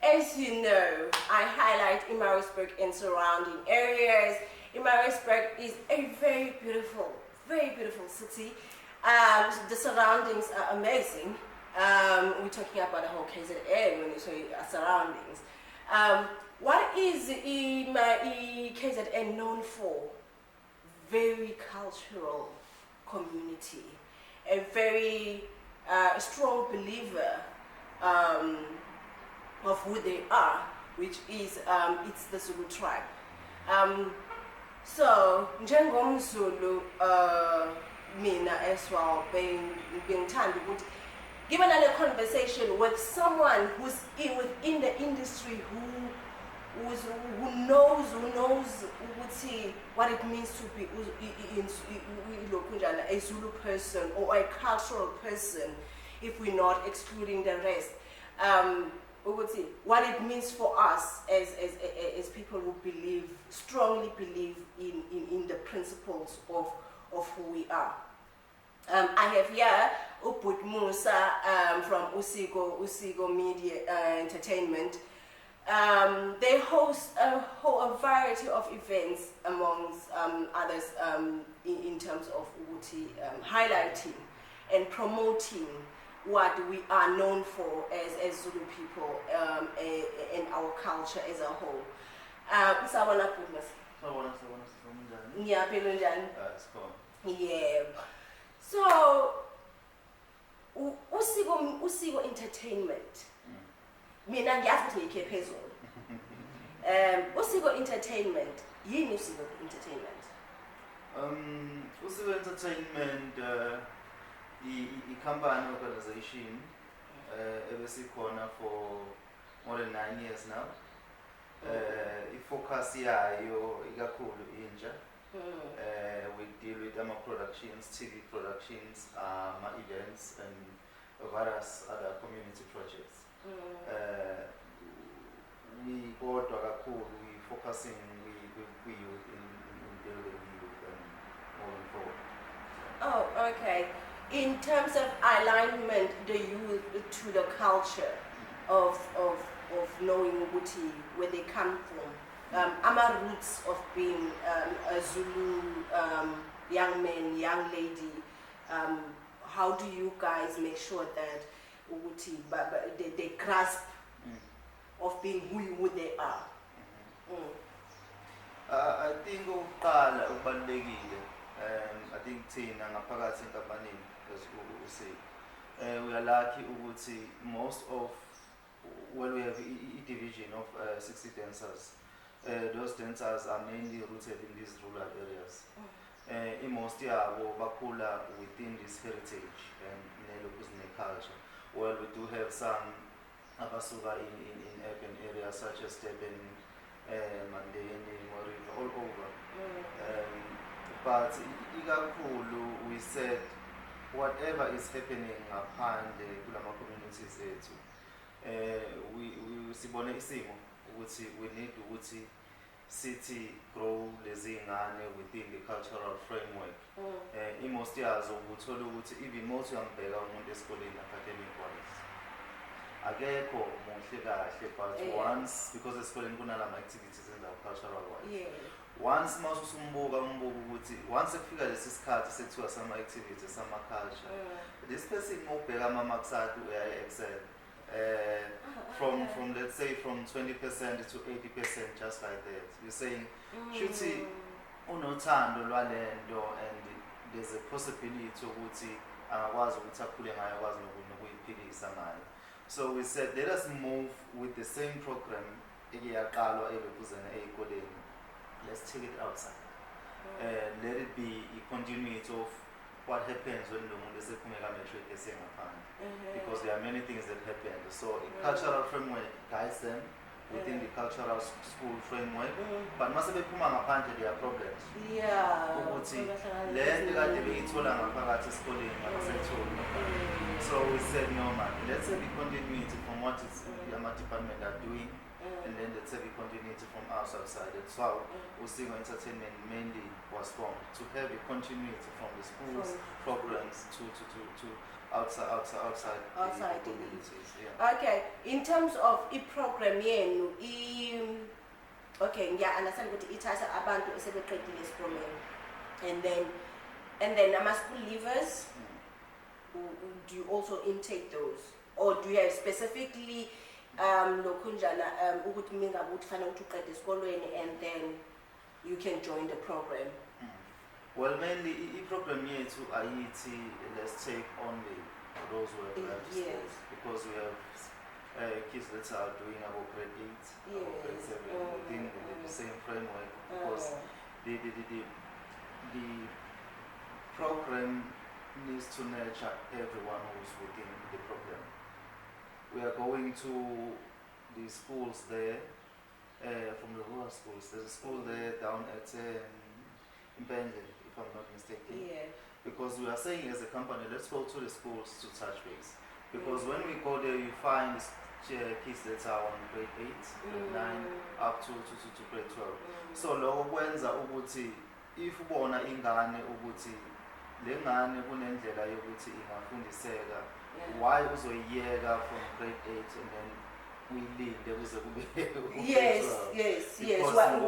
As you know, I highlight Immarisburg and surrounding areas. Immarisburg is a very beautiful city. The surroundings are amazing. We're talking about the whole KZN when you say surroundings. What is KZN known for? Very cultural community, a very strong believer of who they are, which is it's the Zulu tribe. So njengomZulu mina as well being given a conversation with someone who's within the industry who knows what it means to be a Zulu person or a cultural person, if we're not excluding the rest. What it means for us as people who strongly believe in the principles of who we are. I have here Uput Musa from USIKO Media Entertainment. They host a variety of events, amongst others, in terms of highlighting and promoting what we are known for as Zulu people and our culture as a whole. Yeah. So, USIKO Entertainment. Mina ngiyazi ukuthi ngikhe phezulu. USIKO Entertainment, yini USIKO Entertainment? USIKO Entertainment i-company organization ebesikhona for more than 9 years now. I-focus yayo ikakhulu intsha. We deal with productions, TV productions, events, and various other community projects. We focusing we youth in building youth and moving forward. Oh, okay. In terms of alignment the youth to the culture of knowing where they come from. Our roots of being a Zulu young man, young lady, how do you guys make sure that they grasp of being who they are? I think uqala ubalekile. I think thina ngaphakathi enkampanini as we say we are lucky ukuthi most of when we have a division of 60 dancers, those dancers are mainly rooted in these rural areas. In most yabo bakhula within this heritage and culture. Well, we do have some abasuka in urban areas such as Durban, Mandeni, Moriva, all over. But ikakhulu we said whatever is happening ngaphandle kulama communities ethu, we sibone isimo ukuthi we need ukuthi sithi grow lezi ngane within the cultural framework. Most yazo uthola ukuthi even most uyambheka umuntu esikoleni academic wise akekho muhle kahle, but once because esikoleni kunalama activities in the cultural wise, once mawusumbuka ukuthi once ekufika lesi sikhathi sekuthiwa sama activities sama culture, this person mawubheka ama marks akhe uya excel. From let's say from 20% to 80%, just like that. You're saying, shuthi unothando lwalento and there's a possibility ukuthi angakwazi ukuthi akhule ngayo, akwazi nokuyiphilisa ngayo. So we said let us move with the same program ekuyaqalwa elokuzana ezikoleni. Let's take it outside. Let it be a continuity of what happens when umuntu esephumela matric esengaphandle, because there are many things that happen. So a cultural framework guides them within the cultural school framework, but mase bephuma ngaphandle there are problems. Ukuthi le nto kade beyithola ngaphakathi esikoleni abasayitholi. So we said no man, let's have a continuity from what is our department are doing, and then let's have a continuity from us outside. That's how USIKO Entertainment mainly was formed, to have a continuity from the schools programs to outside Outside the the- communities. Yeah. Okay, in terms of i-program yenu, okay, understand ukuthi ithatha abantu esebeqedile isiprogram, and then ama-school leavers, do you also intake those, or do you have specifically lokhunjana ukuthi mingabe ukuthi fanele ukuthi uqede esikolweni and then you can join the program? Well, mainly i-program yethu ayithi let's take only those who have left Yes. schools, because we have kids that are doing our grade 8, our grade 7 within the same framework, because the program needs to nurture everyone who's within the program. We are going to the schools there, from the rural schools. There's a school there down at Mbenge, if I'm not mistaken. Yeah. Because we are saying as a company, let's go to the schools to touch base. Because when we go there, you find kids that are on grade 8, grade 9, up to grade 12. So loko kwenza ukuthi if ubona ingane ukuthi le ngane kunendlela yokuthi ingafundiseka, why uzoyiyeka from grade 8 and then uyilinde kuze kube Yes.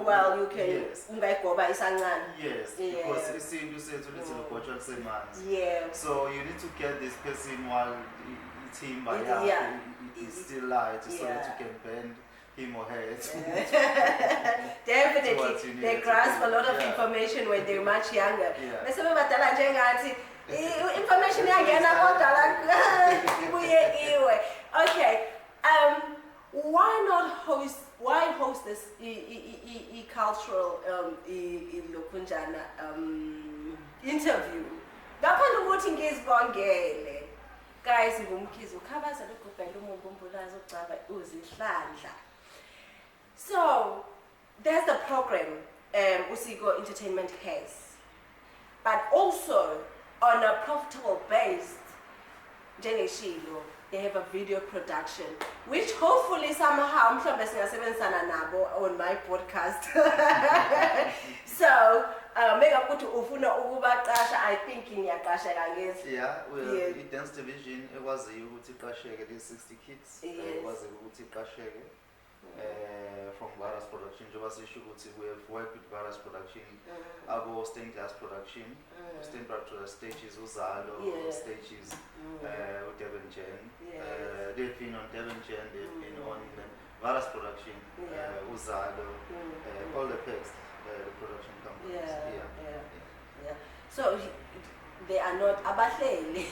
Well, you can ungayigoba isancane. Yes, because isintu sethu lithi lugotshwa kusemanzi. Yeah. So you need to get this person while ithimba is still light, so that you can bend him or her. Definitely, they grasp a lot of information when they're much younger. Bese bebadala njengathi information yangena kodwa la ibuye iwe. Okay. Why host this cultural lokhunjana interview? Ngaphandle ukuthi ngizibongele. Guys, ngumkhizi ukhabaza lokubhela umumbulazo ocaba uzihlandla. So, there's the program USIKO Entertainment has. But also on a profitable base, njengeshilo, they have a video production, which hopefully somehow mhlawumbe singasebenzisana nabo on my podcast. So, make up ukuthi ufuna ukubaqasha, I think ngiyaqasheka ngithi. Yeah, we dance division ekwaziyo ukuthi iqasheke these 60 kids. Ekwaziyo ukuthi iqasheke from Varas Production. Njengoba sisho ukuthi we have worked with Varas Production, abo Stained Glass Production, Stained Glass stages ZULU, stages Devon Jen. They've been on Devon Jen, they've been on Varas Production, ZULU, all the packs, the production companies. Yeah. So they are not abahleli.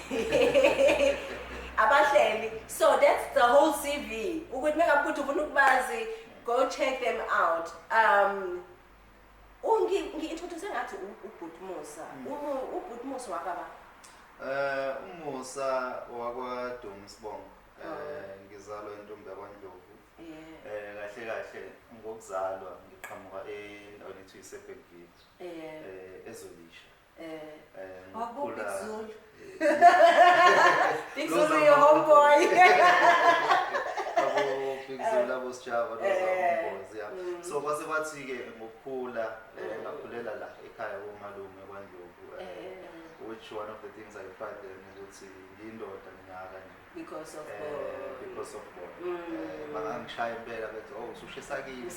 Abahleli. So that's the whole CV. Ukuthi mengaphuthi ufuna ukubazi, go check them out. Ngi-introduce ngathi uBhuti Musa. uBhuti Musa wakaba? uMusa wakwaDumisbong. Ngizalwa eNtombi yakwaNdlovu. Kahle kahle ngokuzalwa ngiqhamuka endaweni ethiwa iSeBhekville. Ezolisha. Big Zulu. Big Zulu, your homeboy. Big Zulu, abo Sjava, those are homeboys, yeah. So kwase bathi-ke ngokukhula ngakhulela la ekhaya komalume kwaNdlovu, which one of the things I find them ukuthi ngiyindoda ngiyaka nje. Because of God. Because of God. Bangangishaya impela bethi usushisa kini.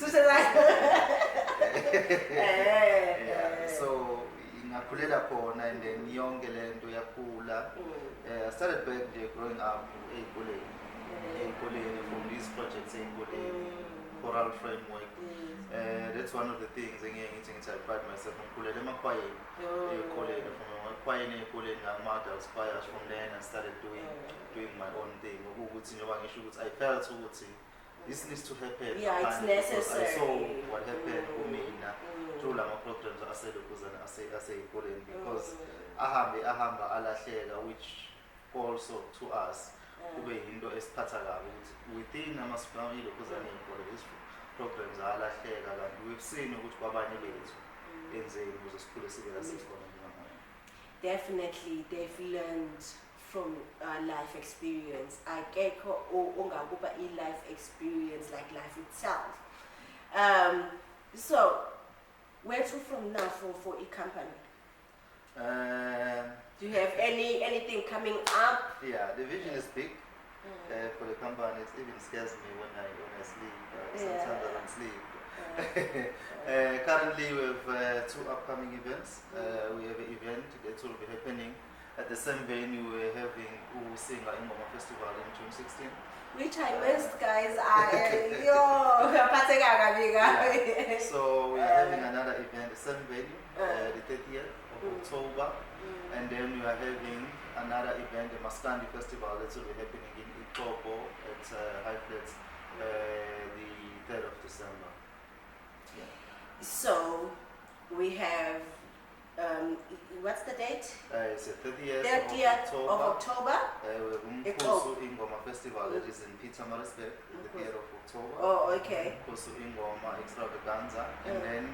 So ngakhulela khona, and then yonke lento yakhula. I started back nje growing up ey'koleni from these projects ey'koleni, choral framework. That's one of the things I pride myself on khulele emakhwayeni ey'koleni, from emakhwayeni ey'koleni ngama-adults choirs. From then I started doing my own thing. Ukuthi njengoba ngisho ukuthi I felt ukuthi this needs to happen. Yeah, it's necessary. I saw what happened kumina through lama programs aselokhuzana asey'koleni, because ahamba alahleka, which also to us kube yinto esiphatha kabi ukuthi within ilokhuzana ey'kole these programs alahleka, kanti we've seen ukuthi kwabanye bethu enzeni ukuze sikhule sibe la sikhona njengamanje. Definitely, they've learned from life experience. Akekho ongakuba life experience like life itself. So, where to from now for a company? Do you have anything coming up? Yeah, the vision is big for the company. It even scares me when I sleep. Sometimes I don't sleep. Currently we have 2 upcoming events. We have an event that will be happening at the same venue we're having USIKO Festival in June 16. Which I missed, guys. So we're having another event, the same venue, the 30th of October. And then we are having another event, the Maskandi Festival, that will be happening in Itobo at High Flats, the 3rd of December. Yeah. So we have, what's the date? It's the 30th, 30th of October. Umkhosi Ingoma Festival, that is in Pietermaritzburg, the 30th of October. Oh, okay. Umkhosi Ingoma Extravaganza. And then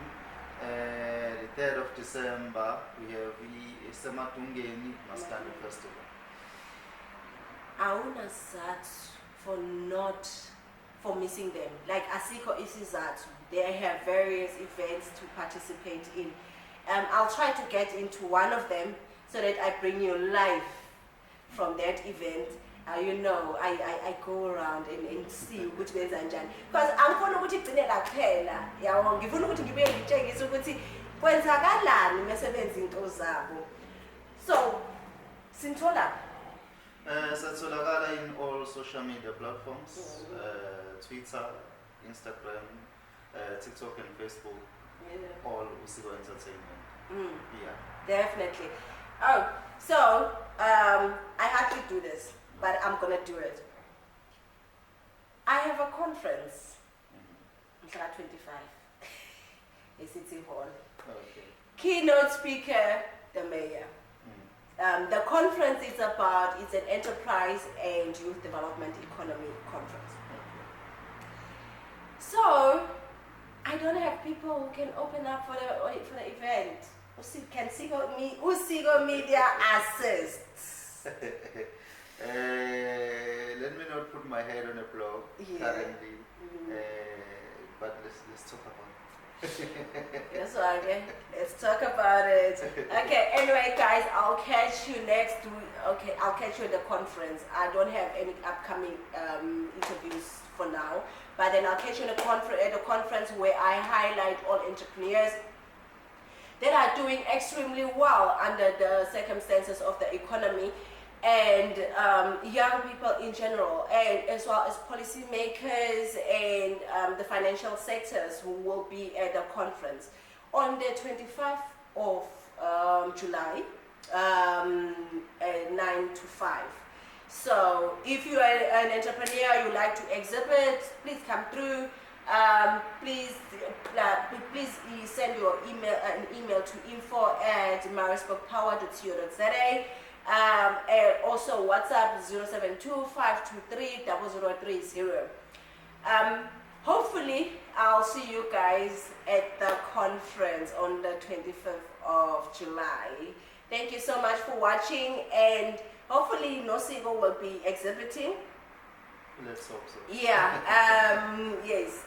the 3rd of December, we have the Sematungeni Maskandi Festival. For missing them. Like USIKO isizathu, they have various events to participate in. I'll try to get into one of them so that I bring you live from that event. You know, I go around and see which ones are done. Because I'm going to put it kuphela. Yabo ngifuna ukuthi ngibe ngitshengise ukuthi kwenzakalani mesebenza into zabo. So, sinthola Satholakala in all social media platforms, Twitter, Instagram, TikTok and Facebook, all USIKO Entertainment. Yeah. Definitely. Oh, so I had to do this, but I'm gonna do it. I have a conference on 25 in City Hall. Okay. Keynote speaker, the mayor. The conference is about, it's an enterprise and youth development economy conference. So, I don't have people who can open up for the event. Can USIKO Media assists? Let me not put my head on a blow currently, but let's talk about it. That's all right. Let's talk about it. Okay, anyway guys, I'll catch you next week. Okay, I'll catch you at the conference. I don't have any upcoming interviews for now, but then I'll catch you at the conference where I highlight all entrepreneurs that are doing extremely well under the circumstances of the economy, and young people in general, and as well as policymakers and the financial sectors who will be at the conference on the 25th of July, 9 to 5. So if you are an entrepreneur, you like to exhibit, please come through. Please send your email to info@maritzburgpower.co.za. And also WhatsApp 072-523-0030. Hopefully I'll see you guys at the conference on the 25th of July. Thank you so much for watching, and hopefully USIKO will be exhibiting. Let's hope so. Yeah, yes.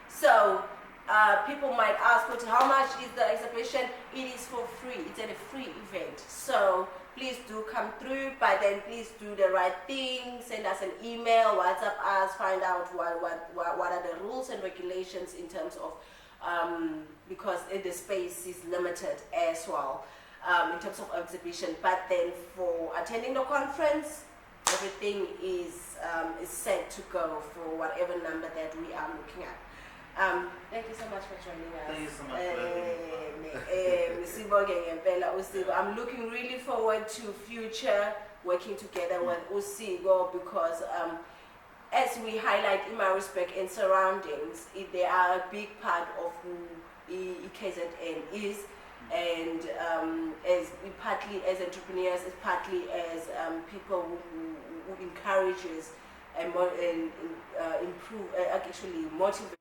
So people might ask, how much is the exhibition? It is for free. It's a free event. So please do come through, but then please do the right thing. Send us an email, WhatsApp us, find out what are the rules and regulations in terms of, because the space is limited as well in terms of exhibition. But then for attending the conference, everything is set to go for whatever number that we are looking at. Thank you so much for joining us. Thank you so much for having me. I'm looking really forward to future working together with USIKO, because as we highlight Maritzburg and surroundings, they are a big part of who KZN is, and partly as entrepreneurs, partly as people who encourages and improve, actually motivate